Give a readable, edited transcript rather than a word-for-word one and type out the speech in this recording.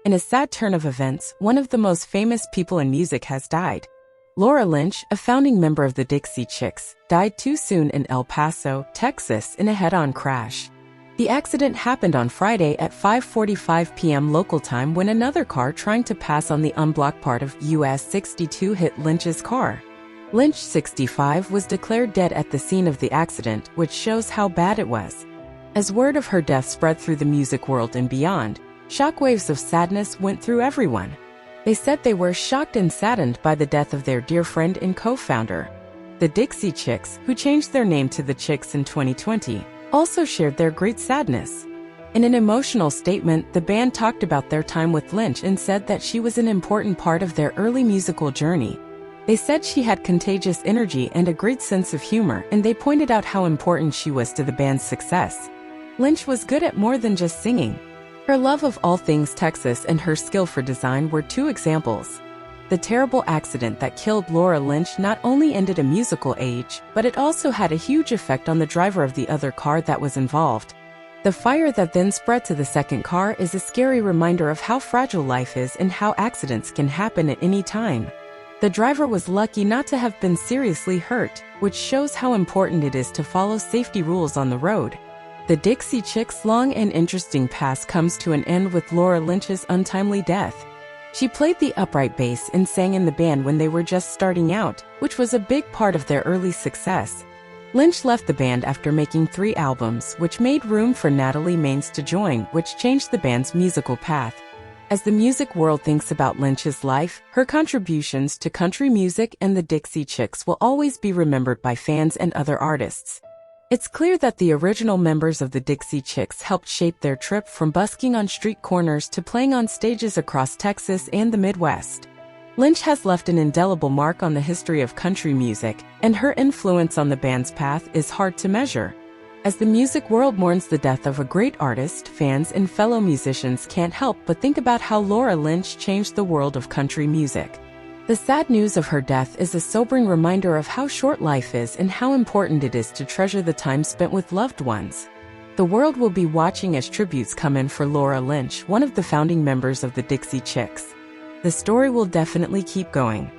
In a sad turn of events, one of the most famous people in music has died. Laura Lynch, a founding member of the Dixie Chicks, died too soon in El Paso, Texas in a head-on crash. The accident happened on Friday at 5:45 p.m. local time when another car trying to pass on the unblocked part of US 62 hit Lynch's car. Lynch, 65, was declared dead at the scene of the accident, which shows how bad it was. As word of her death spread through the music world and beyond, shockwaves of sadness went through everyone. They said they were shocked and saddened by the death of their dear friend and co-founder. The Dixie Chicks, who changed their name to the Chicks in 2020, also shared their great sadness. In an emotional statement, the band talked about their time with Lynch and said that she was an important part of their early musical journey. They said she had contagious energy and a great sense of humor, and they pointed out how important she was to the band's success. Lynch was good at more than just singing. Her love of all things Texas and her skill for design were two examples. The terrible accident that killed Laura Lynch not only ended a musical age, but it also had a huge effect on the driver of the other car that was involved. The fire that then spread to the second car is a scary reminder of how fragile life is and how accidents can happen at any time. The driver was lucky not to have been seriously hurt, which shows how important it is to follow safety rules on the road. The Dixie Chicks' long and interesting past comes to an end with Laura Lynch's untimely death. She played the upright bass and sang in the band when they were just starting out, which was a big part of their early success. Lynch left the band after making 3 albums, which made room for Natalie Maines to join, which changed the band's musical path. As the music world thinks about Lynch's life, her contributions to country music and the Dixie Chicks will always be remembered by fans and other artists. It's clear that the original members of the Dixie Chicks helped shape their trip from busking on street corners to playing on stages across Texas and the Midwest. Lynch has left an indelible mark on the history of country music, and her influence on the band's path is hard to measure. As the music world mourns the death of a great artist, fans and fellow musicians can't help but think about how Laura Lynch changed the world of country music. The sad news of her death is a sobering reminder of how short life is and how important it is to treasure the time spent with loved ones. The world will be watching as tributes come in for Laura Lynch, one of the founding members of the Dixie Chicks. The story will definitely keep going.